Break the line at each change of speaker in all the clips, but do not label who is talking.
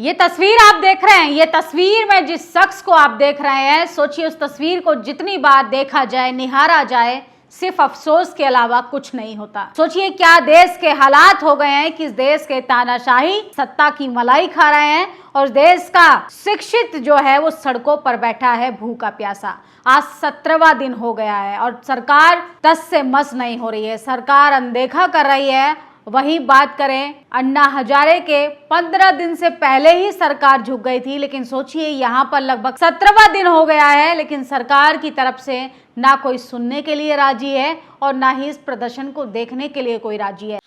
ये तस्वीर आप देख रहे हैं, ये तस्वीर में जिस शख्स को आप देख रहे हैं, सोचिए उस तस्वीर को जितनी बार देखा जाए, निहारा जाए, सिर्फ अफसोस के अलावा कुछ नहीं होता। सोचिए क्या देश के हालात हो गए हैं कि इस देश के तानाशाही सत्ता की मलाई खा रहे हैं और देश का शिक्षित जो है वो सड़कों पर बैठा है भूखा प्यासा। आज 17वां दिन हो गया है और सरकार 10 से मस नहीं हो रही है, सरकार अनदेखा कर रही है। वही बात करें अन्ना हजारे के 15 दिन से पहले ही सरकार झुक गई थी, लेकिन सोचिए यहाँ पर लगभग 17वां दिन हो गया है, लेकिन सरकार की तरफ से ना कोई सुनने के लिए राजी है और ना ही इस प्रदर्शन को देखने के लिए कोई राजी है।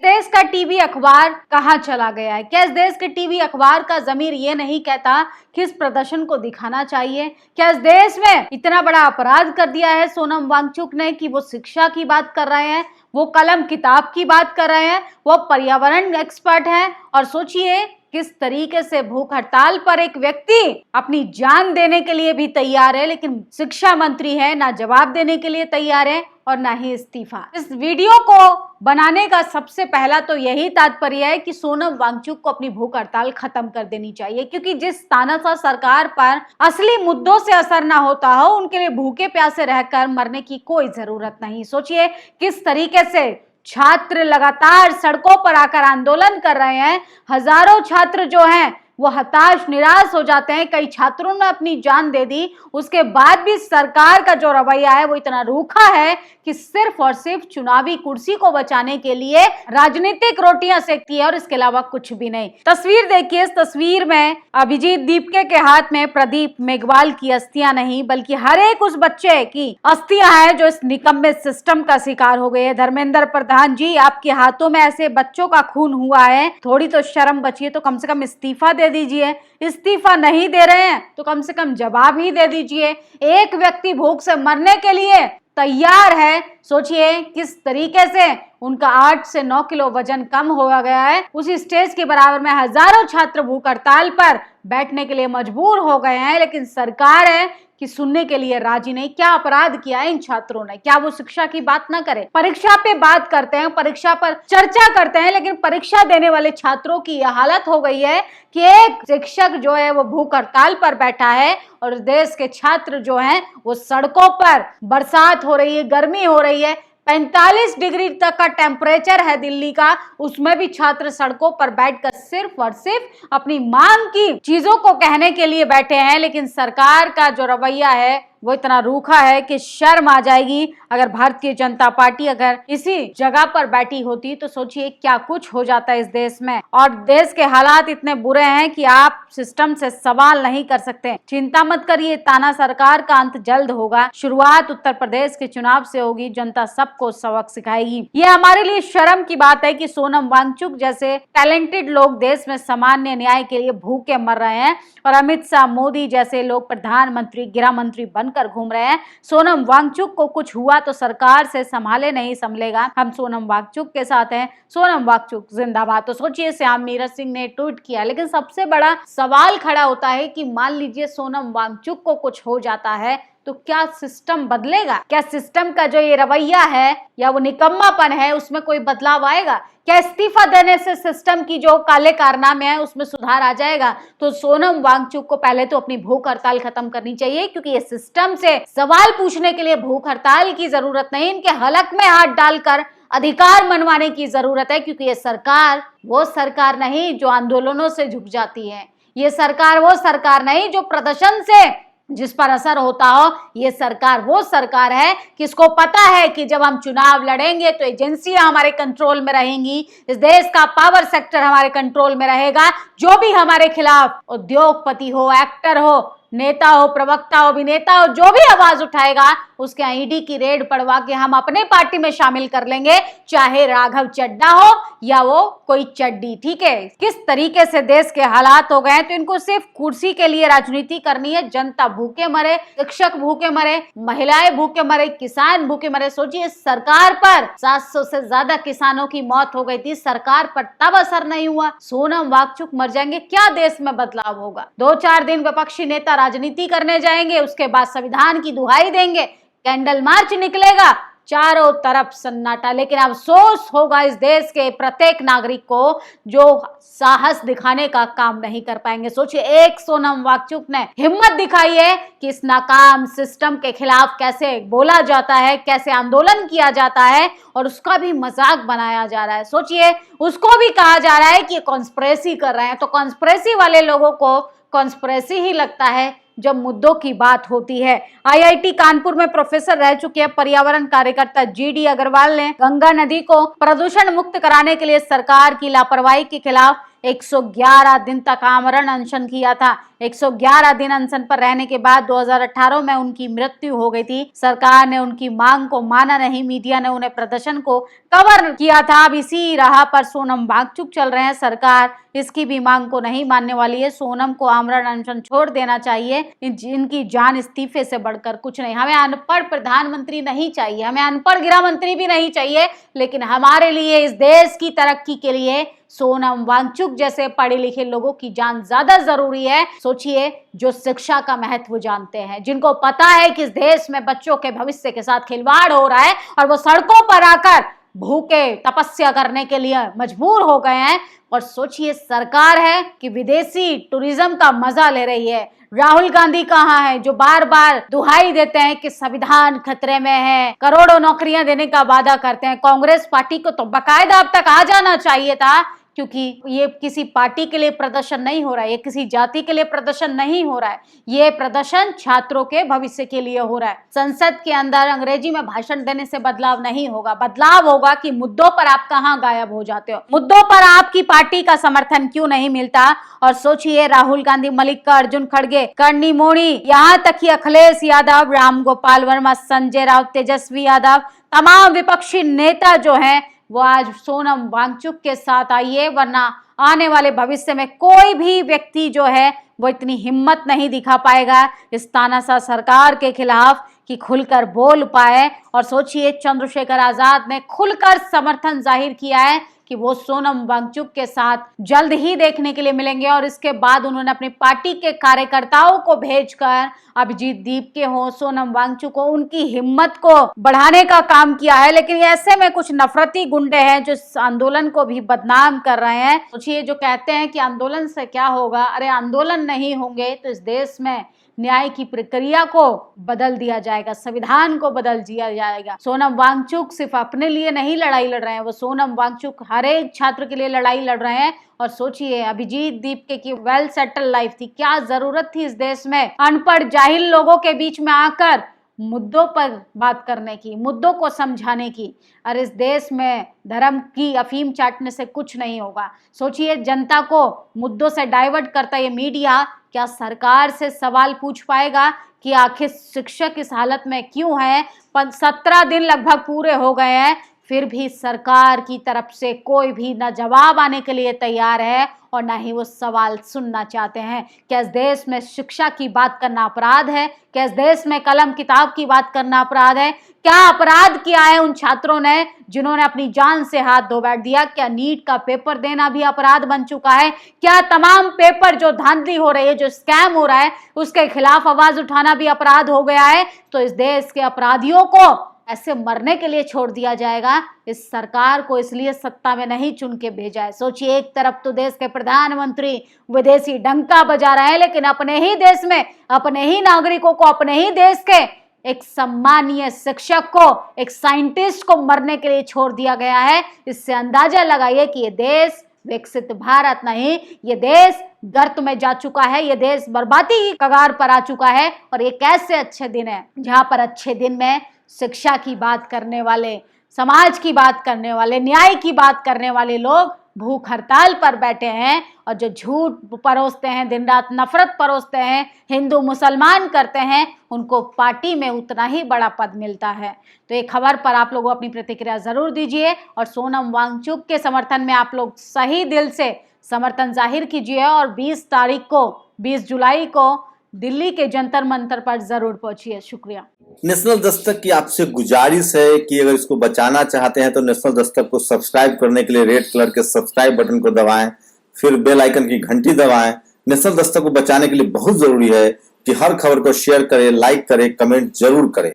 देश का टीवी अखबार कहाँ चला गया है? क्या इस देश के टीवी अखबार का ज़मीर ये नहीं कहता कि इस प्रदर्शन को दिखाना चाहिए? क्या इस देश में इतना बड़ा अपराध कर दिया है सोनम वांगचुक ने कि वो शिक्षा की बात कर रहे हैं, वो कलम किताब की बात कर रहे हैं, वो पर्यावरण एक्सपर्ट हैं और सोचिए किस तरीके से भूख हड़ताल पर एक व्यक्ति अपनी जान देने के लिए भी तैयार है, लेकिन शिक्षा मंत्री है ना जवाब देने के लिए तैयार है और ना ही इस्तीफा। इस वीडियो को बनाने का सबसे पहला तो यही तात्पर्य है कि सोनम वांगचुक को अपनी भूख हड़ताल खत्म कर देनी चाहिए, क्योंकि जिस तानाशाह सरकार पर असली मुद्दों से असर ना होता हो उनके लिए भूखे प्यासे रहकर मरने की कोई जरूरत नहीं। सोचिए किस तरीके से छात्र लगातार सड़कों पर आकर आंदोलन कर रहे हैं। हजारों छात्र जो हैं वो हताश निराश हो जाते हैं। कई छात्रों ने अपनी जान दे दी, उसके बाद भी सरकार का जो रवैया है वो इतना रूखा है कि सिर्फ और सिर्फ चुनावी कुर्सी को बचाने के लिए राजनीतिक रोटियां सेकती है और इसके अलावा कुछ भी नहीं। तस्वीर देखिए, इस तस्वीर में अभिजीत दीपके के हाथ में प्रदीप मेघवाल की अस्थियां नहीं बल्कि हर एक उस बच्चे की अस्थियां हैं जो इस निकम्मे सिस्टम का शिकार हो गए हैं। धर्मेंद्र प्रधान जी, आपके हाथों में ऐसे बच्चों का खून हुआ है, थोड़ी तो शर्म बचिए, तो कम से कम इस्तीफा दे दीजिए। इस्तीफा नहीं दे रहे हैं तो कम से कम जवाब ही दे दीजिए। एक व्यक्ति भूख से मरने के लिए तैयार है, सोचिए किस तरीके से उनका 8 से 9 किलो वजन कम हो गया है। उसी स्टेज के बराबर में हजारों छात्र भूख हड़ताल पर बैठने के लिए मजबूर हो गए हैं, लेकिन सरकार है कि सुनने के लिए राजी नहीं। क्या अपराध किया है इन छात्रों ने? क्या वो शिक्षा की बात ना करें? परीक्षा पे बात करते हैं, परीक्षा पर चर्चा करते हैं, लेकिन परीक्षा देने वाले छात्रों की यह हालत हो गई है कि एक शिक्षक जो है वो भूख हड़ताल पर बैठा है और देश के छात्र जो हैं वो सड़कों पर, बरसात हो रही है, गर्मी हो रही है, 45 डिग्री तक का टेम्परेचर है दिल्ली का, उसमें भी छात्र सड़कों पर बैठकर सिर्फ और सिर्फ अपनी मांग की चीजों को कहने के लिए बैठे हैं। लेकिन सरकार का जो रवैया है वो इतना रूखा है कि शर्म आ जाएगी। अगर भारतीय जनता पार्टी अगर इसी जगह पर बैठी होती तो सोचिए क्या कुछ हो जाता है इस देश में। और देश के हालात इतने बुरे हैं कि आप सिस्टम से सवाल नहीं कर सकते। चिंता मत करिए, ताना सरकार का अंत जल्द होगा। शुरुआत उत्तर प्रदेश के चुनाव से होगी, जनता सबको सबक सिखाएगी। ये हमारे लिए शर्म की बात है कि सोनम वांगचुक जैसे टैलेंटेड लोग देश में सामान्य न्याय के लिए भूखे मर रहे हैं और अमित शाह, मोदी जैसे लोग प्रधानमंत्री, गृह मंत्री बनकर घूम रहे हैं। सोनम वांगचुक को कुछ हुआ तो सरकार से संभाले नहीं संभलेगा। हम सोनम वांगचुक के साथ हैं, सोनम वांगचुक जिंदाबाद। तो सोचिए श्याम नीरज सिंह ने ट्वीट किया, लेकिन सबसे बड़ा सवाल खड़ा होता है कि मान लीजिए सोनम वांगचुक को कुछ हो जाता है तो क्या सिस्टम बदलेगा? क्या सिस्टम का जो ये रवैया है या वो निकम्मापन है उसमें कोई बदलाव आएगा? क्या इस्तीफा देने से सिस्टम की जो काले कारनामे हैं उसमें सुधार आ जाएगा? तो सोनम वांगचुक को पहले तो अपनी भूख हड़ताल खत्म करनी चाहिए, क्योंकि ये सिस्टम से सवाल पूछने के लिए भूख हड़ताल की जरूरत नहीं, इनके हलक में हाथ डालकर अधिकार मनवाने की जरूरत है। क्योंकि ये सरकार वो सरकार नहीं जो आंदोलनों से झुक जाती है, ये सरकार वो सरकार नहीं जो प्रदर्शन से जिस पर असर होता हो। ये सरकार वो सरकार है किसको पता है कि जब हम चुनाव लड़ेंगे तो एजेंसियां हमारे कंट्रोल में रहेंगी, इस देश का पावर सेक्टर हमारे कंट्रोल में रहेगा। जो भी हमारे खिलाफ उद्योगपति हो, एक्टर हो, नेता हो, प्रवक्ता हो, अभिनेता हो, जो भी आवाज उठाएगा उसके ईडी की रेड पड़वा के हम अपने पार्टी में शामिल कर लेंगे, चाहे राघव चड्ढा हो या वो कोई चड्डी। ठीक है, किस तरीके से देश के हालात हो गए। तो इनको सिर्फ कुर्सी के लिए राजनीति करनी है। जनता भूखे मरे, शिक्षक भूखे मरे, महिलाएं भूखे मरे, किसान भूखे मरे। सोचिए सरकार पर 700 से ज्यादा किसानों की मौत हो गई थी, सरकार पर तब असर नहीं हुआ। सोनम वांगचुक मर जाएंगे, क्या देश में बदलाव होगा? 2-4 दिन विपक्षी नेता राजनीति करने जाएंगे, उसके बाद संविधान की दुहाई देंगे, कैंडल मार्च निकलेगा, चारों तरफ सन्नाटा। लेकिन अफसोस होगा इस देश के प्रत्येक नागरिक को जो साहस दिखाने का काम नहीं कर पाएंगे। सोचिए, एक सोनम वांगचुक ने हिम्मत दिखाई है कि इस नाकाम सिस्टम के खिलाफ कैसे बोला जाता है, कैसे आंदोलन किया जाता है और उसका भी मजाक बनाया जा रहा है। सोचिए, उसको भी कहा जा रहा है कि कॉन्स्पिरेसी कर रहे हैं। तो कॉन्स्पिरेसी वाले लोगों को कॉन्स्पिरेसी ही लगता है जब मुद्दों की बात होती है। आईआईटी कानपुर में प्रोफेसर रह चुके हैं पर्यावरण कार्यकर्ता जीडी अग्रवाल ने गंगा नदी को प्रदूषण मुक्त कराने के लिए सरकार की लापरवाही के खिलाफ 111 दिन तक आमरण अनशन किया था। 111 दिन अनशन पर रहने के बाद 2018 में उनकी मृत्यु हो गई थी। सरकार ने उनकी मांग को माना नहीं, मीडिया ने उन्हें प्रदर्शन को कवर किया था। अब इसी राह पर सोनम वांगचुक चल रहे हैं। सरकार इसकी भी मांग को नहीं मानने वाली है। सोनम को आमरण अनशन छोड़ देना चाहिए। इनकी जान इस्तीफे से बढ़कर कुछ नहीं। हमें अनपढ़ प्रधानमंत्री नहीं चाहिए, हमें अनपढ़ गृह मंत्री भी नहीं चाहिए, लेकिन हमारे लिए, इस देश की तरक्की के लिए सोनम वांगचुक जैसे पढ़े लिखे लोगों की जान ज्यादा जरूरी है। सोचिए, जो शिक्षा का महत्व जानते हैं, जिनको पता है कि इस देश में बच्चों के भविष्य के साथ खिलवाड़ हो रहा है और वो सड़कों पर आकर भूखे तपस्या करने के लिए मजबूर हो गए हैं। और सोचिए, सरकार है कि विदेशी टूरिज्म का मजा ले रही है। राहुल गांधी कहाँ है, जो बार बार दुहाई देते हैं कि संविधान खतरे में है, करोड़ों नौकरियां देने का वादा करते हैं। कांग्रेस पार्टी को तो बाकायदा अब तक आ जाना चाहिए था, क्योंकि ये किसी पार्टी के लिए प्रदर्शन नहीं हो रहा है, ये किसी जाति के लिए प्रदर्शन नहीं हो रहा है, ये प्रदर्शन छात्रों के भविष्य के लिए हो रहा है। संसद के अंदर अंग्रेजी में भाषण देने से बदलाव नहीं होगा। बदलाव होगा कि मुद्दों पर आप कहां गायब हो जाते हो, मुद्दों पर आपकी पार्टी का समर्थन क्यों नहीं मिलता। और सोचिए, राहुल गांधी, मल्लिकार्जुन खड़गे, कर्णी मोड़ी, यहाँ तक कि अखिलेश यादव, राम गोपाल वर्मा, संजय राउत, तेजस्वी यादव, तमाम विपक्षी नेता जो हैं वो आज सोनम वांगचुक के साथ आइए, वरना आने वाले भविष्य में कोई भी व्यक्ति जो है वो इतनी हिम्मत नहीं दिखा पाएगा इस तानाशाह सरकार के खिलाफ कि खुलकर बोल पाए। और सोचिए, चंद्रशेखर आजाद ने खुलकर समर्थन जाहिर किया है कि वो सोनम वांगचुक के साथ जल्द ही देखने के लिए मिलेंगे। और इसके बाद उन्होंने अपनी पार्टी के कार्यकर्ताओं को भेजकर अभिजीत दीपके हो, सोनम वांगचुक हो, उनकी हिम्मत को बढ़ाने का काम किया है। लेकिन ऐसे में कुछ नफरती गुंडे हैं जो इस आंदोलन को भी बदनाम कर रहे हैं। सोचिए, जो कहते हैं कि आंदोलन से क्या होगा, अरे आंदोलन नहीं होंगे तो इस देश में न्याय की प्रक्रिया को बदल दिया जाएगा, संविधान को बदल दिया जाएगा। सोनम वांगचुक सिर्फ अपने लिए नहीं लड़ाई लड़ रहे हैं, वो सोनम वांगचुक हर एक छात्र के लिए लड़ाई लड़ रहे हैं। और सोचिए, अभिजीत दीपके की वेल सेटल लाइफ थी, क्या जरूरत थी इस देश में अनपढ़ जाहिल लोगों के बीच में आकर मुद्दों पर बात करने की, मुद्दों को समझाने की। और इस देश में धर्म की अफीम चाटने से कुछ नहीं होगा। सोचिए, जनता को मुद्दों से डाइवर्ट करता ये मीडिया क्या सरकार से सवाल पूछ पाएगा कि आखिर शिक्षक इस हालत में क्यों है। 17 दिन लगभग पूरे हो गए हैं, फिर भी सरकार की तरफ से कोई भी न जवाब आने के लिए तैयार है और ना ही वो सवाल सुनना चाहते हैं। क्या इस देश में शिक्षा की बात करना अपराध है? क्या इस देश में कलम किताब की बात करना अपराध है? क्या अपराध किया है उन छात्रों ने जिन्होंने अपनी जान से हाथ धो बैठ दिया? क्या नीट का पेपर देना भी अपराध बन चुका है? क्या तमाम पेपर जो धांधली हो रही है, जो स्कैम हो रहा है, उसके खिलाफ आवाज उठाना भी अपराध हो गया है? तो इस देश के अपराधियों को ऐसे मरने के लिए छोड़ दिया जाएगा? इस सरकार को इसलिए सत्ता में नहीं चुन के भेजा है। सोचिए, एक तरफ तो देश के प्रधानमंत्री विदेशी डंका बजा रहे हैं, लेकिन अपने ही देश में अपने ही नागरिकों को, अपने ही देश के एक सम्मानीय शिक्षक को, एक साइंटिस्ट को मरने के लिए छोड़ दिया गया है। इससे अंदाजा लगाइए कि ये देश विकसित भारत नहीं, ये देश गर्त में जा चुका है, ये देश बर्बादी की कगार पर आ चुका है। और ये कैसे अच्छे दिन है जहां पर अच्छे दिन में शिक्षा की बात करने वाले, समाज की बात करने वाले, न्याय की बात करने वाले लोग भूख हड़ताल पर बैठे हैं। और जो झूठ परोसते हैं, दिन रात नफरत परोसते हैं, हिंदू मुसलमान करते हैं, उनको पार्टी में उतना ही बड़ा पद मिलता है। तो ये खबर पर आप लोग अपनी प्रतिक्रिया जरूर दीजिए और सोनम वांगचुक के समर्थन में आप लोग सही दिल से समर्थन जाहिर कीजिए। और 20 जुलाई को दिल्ली के जंतर मंतर पर जरूर पहुंचिए। शुक्रिया।
नेशनल दस्तक की आपसे गुजारिश है कि अगर इसको बचाना चाहते हैं तो नेशनल दस्तक को सब्सक्राइब करने के लिए रेड कलर के सब्सक्राइब बटन को दबाएं, फिर बेल आइकन की घंटी दबाएं। नेशनल दस्तक को बचाने के लिए बहुत जरूरी है कि हर खबर को शेयर करें, लाइक करें, कमेंट जरूर करें।